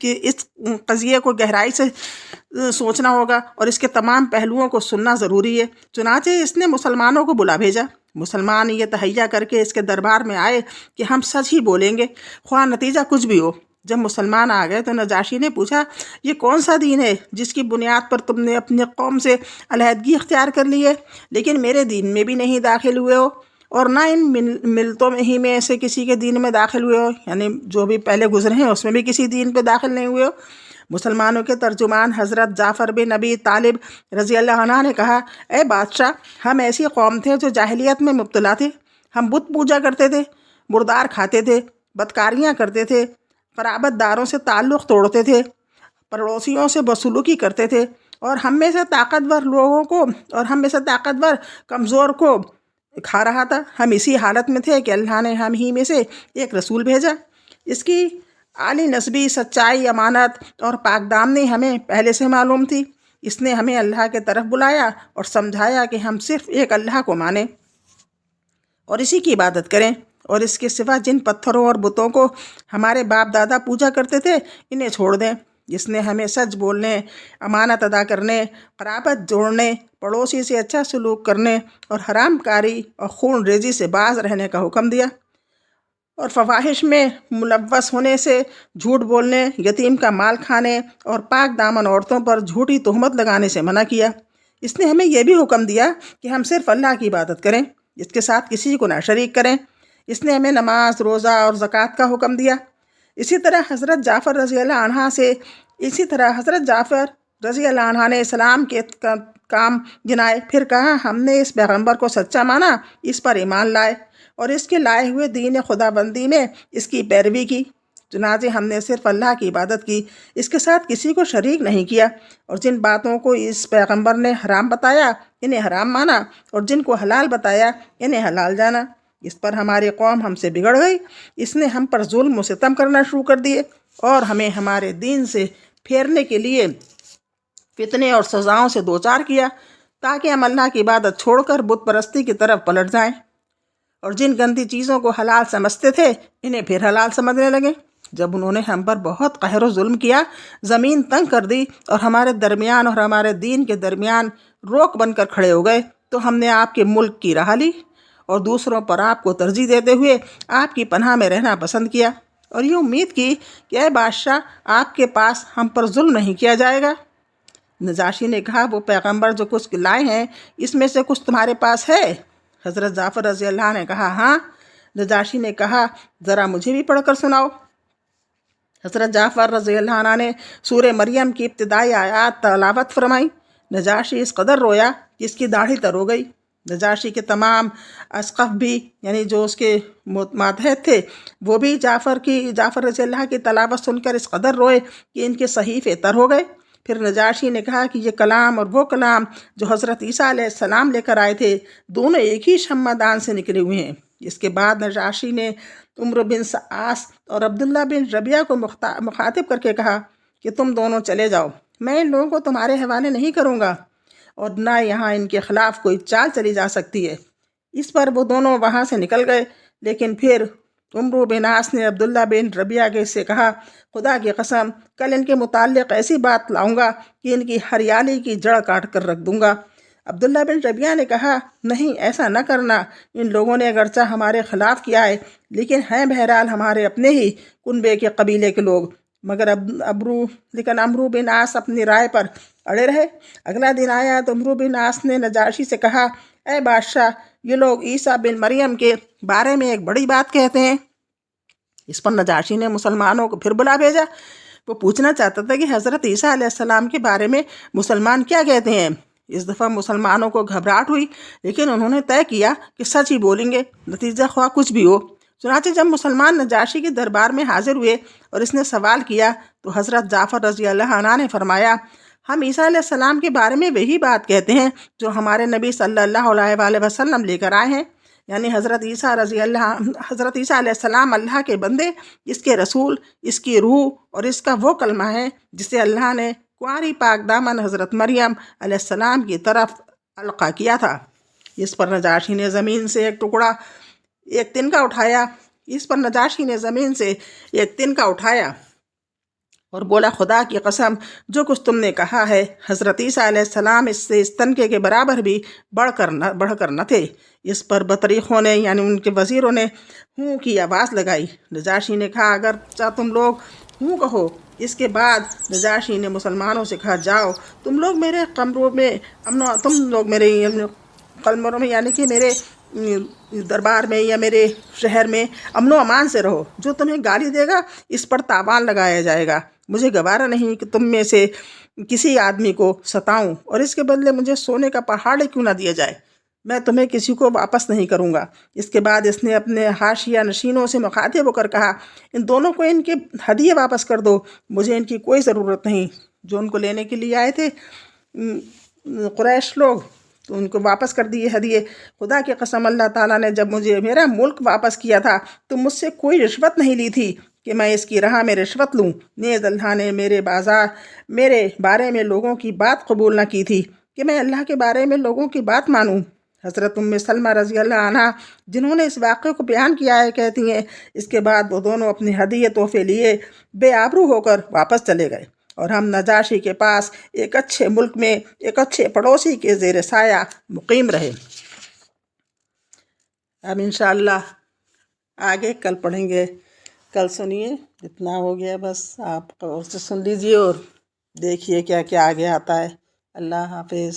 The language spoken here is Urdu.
کہ اس قضیے کو گہرائی سے سوچنا ہوگا اور اس کے تمام پہلوؤں کو سننا ضروری ہے۔ چنانچہ اس نے مسلمانوں کو بلا بھیجا۔ مسلمان یہ تہیہ کر کے اس کے دربار میں آئے کہ ہم سچ ہی بولیں گے، خواہ نتیجہ کچھ بھی ہو۔ جب مسلمان آ گئے تو نجاشی نے پوچھا، یہ کون سا دین ہے جس کی بنیاد پر تم نے اپنی قوم سے علیحدگی اختیار کر لی ہے؟ لیکن میرے دین میں بھی نہیں داخل ہوئے ہو اور نہ ان ملتوں میں سے کسی کے دین میں داخل ہوئے ہو، یعنی جو بھی پہلے گزرے ہیں اس میں بھی کسی دین پہ داخل نہیں ہوئے ہو۔ مسلمانوں کے ترجمان حضرت جعفر بن ابی طالب رضی اللہ عنہ نے کہا، اے بادشاہ، ہم ایسی قوم تھے جو جاہلیت میں مبتلا تھے۔ ہم بت پوجا کرتے تھے، مردار کھاتے تھے، بدکاریاں کرتے تھے، قرابت داروں سے تعلق توڑتے تھے، پڑوسیوں سے بدسلوکی کرتے تھے، اور ہم میں سے طاقتور کمزور کو کھا رہا تھا۔ ہم اسی حالت میں تھے کہ اللہ نے ہم ہی میں سے ایک رسول بھیجا۔ اس کی عالی نسبی، سچائی، امانت اور پاک دامنی ہمیں پہلے سے معلوم تھی۔ اس نے ہمیں اللہ کے طرف بلایا اور سمجھایا کہ ہم صرف ایک اللہ کو مانیں اور اسی کی عبادت کریں، اور اس کے سوا جن پتھروں اور بتوں کو ہمارے باپ دادا پوجا کرتے تھے انہیں چھوڑ دیں۔ اس نے ہمیں سچ بولنے، امانت ادا کرنے، قرابت جوڑنے، پڑوسی سے اچھا سلوک کرنے اور حرام کاری اور خون ریزی سے باز رہنے کا حکم دیا، اور فواحش میں ملوث ہونے سے، جھوٹ بولنے، یتیم کا مال کھانے اور پاک دامن عورتوں پر جھوٹی تہمت لگانے سے منع کیا۔ اس نے ہمیں یہ بھی حکم دیا کہ ہم صرف اللہ کی عبادت کریں، اس کے ساتھ کسی کو نہ شریک کریں۔ اس نے ہمیں نماز، روزہ اور زکوٰۃ کا حکم دیا۔ اسی طرح حضرت جعفر رضی اللہ عنہ نے اسلام کے کام گنائے، پھر کہا، ہم نے اس پیغمبر کو سچا مانا، اس پر ایمان لائے اور اس کے لائے ہوئے دین خدا بندی میں اس کی پیروی کی۔ چنانچہ ہم نے صرف اللہ کی عبادت کی، اس کے ساتھ کسی کو شریک نہیں کیا، اور جن باتوں کو اس پیغمبر نے حرام بتایا انہیں حرام مانا، اور جن کو حلال بتایا انہیں حلال جانا۔ اس پر ہماری قوم ہم سے بگڑ گئی، اس نے ہم پر ظلم و ستم کرنا شروع کر دیے اور ہمیں ہمارے دین سے پھیرنے کے لیے فتنے اور سزاؤں سے دوچار کیا، تاکہ ہم اللہ کی عبادت چھوڑ کر بت پرستی کی طرف پلٹ جائیں، اور جن گندی چیزوں کو حلال سمجھتے تھے انہیں پھر حلال سمجھنے لگے۔ جب انہوں نے ہم پر بہت قہر و ظلم کیا، زمین تنگ کر دی اور ہمارے درمیان اور ہمارے دین کے درمیان روک بن کر کھڑے ہو گئے، تو ہم نے آپ کے ملک کی راہ لی اور دوسروں پر آپ کو ترجیح دیتے ہوئے آپ کی پناہ میں رہنا پسند کیا، اور یہ امید کی کہ اے بادشاہ، آپ کے پاس ہم پر ظلم نہیں کیا جائے گا۔ نجاشی نے کہا، وہ پیغمبر جو کچھ لائے ہیں اس میں سے کچھ تمہارے پاس ہے؟ حضرت جعفر رضی اللہ عنہ نے کہا، ہاں۔ نجاشی نے کہا، ذرا مجھے بھی پڑھ کر سناؤ۔ حضرت جعفر رضی اللہ عنہ نے سورہ مریم کی ابتدائی آیات تلاوت فرمائی۔ نجاشی اس قدر رویا کہ اس کی داڑھی تر ہو گئی۔ نجاشی کے تمام اسقف بھی، یعنی جو اس کے ماتحت تھے، وہ بھی جعفر رضی اللہ کی تلاوت سن کر اس قدر روئے کہ ان کے صحیفے تر ہو گئے۔ پھر نجاشی نے کہا کہ یہ کلام اور وہ کلام جو حضرت عیسیٰ علیہ السلام لے کر آئے تھے، دونوں ایک ہی شمع دان سے نکلے ہوئے ہیں۔ اس کے بعد نجاشی نے عمرو بن عاص اور عبداللہ بن ربیعہ کو مخاطب کر کے کہا کہ تم دونوں چلے جاؤ، میں ان لوگوں کو تمہارے حوالے نہیں کروں گا، اور نہ یہاں ان کے خلاف کوئی چال چلی جا سکتی ہے۔ اس پر وہ دونوں وہاں سے نکل گئے، لیکن پھر عمرو بن عاص نے عبداللہ بن ربیعہ سے کہا، خدا کی قسم، کل ان کے متعلق ایسی بات لاؤں گا کہ ان کی ہریالی کی جڑ کاٹ کر رکھ دوں گا۔ عبداللہ بن ربیعہ نے کہا، نہیں، ایسا نہ کرنا، ان لوگوں نے اگرچہ ہمارے خلاف کیا ہے لیکن ہیں بہرحال ہمارے اپنے ہی کنبے کے قبیلے کے لوگ۔ مگر عمرو بن عاص اپنی رائے پر اڑے رہے۔ اگلا دن آیا تو عمرو بن عاص نے نجاشی سے کہا، اے بادشاہ، یہ لوگ عیسیٰ بن مریم کے بارے میں ایک بڑی بات کہتے ہیں۔ اس پر نجاشی نے مسلمانوں کو پھر بلا بھیجا۔ وہ پوچھنا چاہتا تھا کہ حضرت عیسیٰ علیہ السلام کے بارے میں مسلمان کیا کہتے ہیں۔ اس دفعہ مسلمانوں کو گھبراہٹ ہوئی، لیکن انہوں نے طے کیا کہ سچ ہی بولیں گے، نتیجہ خواہ کچھ بھی ہو۔ چنانچہ جب مسلمان نجاشی کے دربار میں حاضر ہوئے اور اس نے سوال کیا تو حضرت جعفر رضی اللہ عنہ نے فرمایا، ہم عیسیٰ علیہ السلام کے بارے میں وہی بات کہتے ہیں جو ہمارے نبی صلی اللہ علیہ وآلہ وسلم لے کر آئے ہیں، یعنی حضرت عیسیٰ علیہ السلام اللہ کے بندے، اس کے رسول، اس کی روح اور اس کا وہ کلمہ ہے جسے اللہ نے کنواری پاک دامن حضرت مریم علیہ السلام کی طرف القا کیا تھا۔ اس پر نجاشی نے زمین سے ایک تنکا اٹھایا اور بولا خدا کی قسم جو کچھ تم نے کہا ہے حضرت عیسیٰ علیہ السلام اس سے اس تنکے کے برابر بھی بڑھ کر نہ تھے۔ اس پر بطریقوں نے یعنی ان کے وزیروں نے ہوں کی آواز لگائی۔ نجاشی نے کہا اگر تم لوگ ہوں کہو۔ اس کے بعد نجاشی نے مسلمانوں سے کہا جاؤ تم لوگ میرے قمروں میں قلمروں میں یعنی کہ میرے دربار میں یا میرے شہر میں امن و امان سے رہو۔ جو تمہیں گالی دے گا اس پر تاوان لگایا جائے گا۔ مجھے گوارا نہیں کہ تم میں سے کسی آدمی کو ستاؤں اور اس کے بدلے مجھے سونے کا پہاڑ کیوں نہ دیا جائے۔ میں تمہیں کسی کو واپس نہیں کروں گا۔ اس کے بعد اس نے اپنے حاشیہ نشینوں سے مخاطب ہو کر کہا ان دونوں کو ان کے ہدیے واپس کر دو، مجھے ان کی کوئی ضرورت نہیں۔ جو ان کو لینے کے لیے آئے تھے قریش لوگ تو ان کو واپس کر دیے ہدیے۔ خدا کی قسم اللہ تعالیٰ نے جب مجھے میرا ملک واپس کیا تھا تو مجھ سے کوئی رشوت نہیں لی تھی کہ میں اس کی راہ میں رشوت لوں۔ نیز اللہ نے میرے بارے میں لوگوں کی بات قبول نہ کی تھی کہ میں اللہ کے بارے میں لوگوں کی بات مانوں۔ حضرت ام سلمہ رضی اللہ عنہ جنہوں نے اس واقعے کو بیان کیا ہے کہتی ہیں اس کے بعد وہ دونوں اپنے ہدیے تحفے لیے بے آبرو ہو کر واپس چلے گئے اور ہم نجاشی کے پاس ایک اچھے ملک میں ایک اچھے پڑوسی کے زیر سایہ مقیم رہے۔ اب انشاءاللہ آگے کل پڑھیں گے۔ کل سنیے، اتنا ہو گیا بس، آپ غور سے سن لیجیے اور دیکھیے کیا کیا آگے آتا ہے۔ اللہ حافظ۔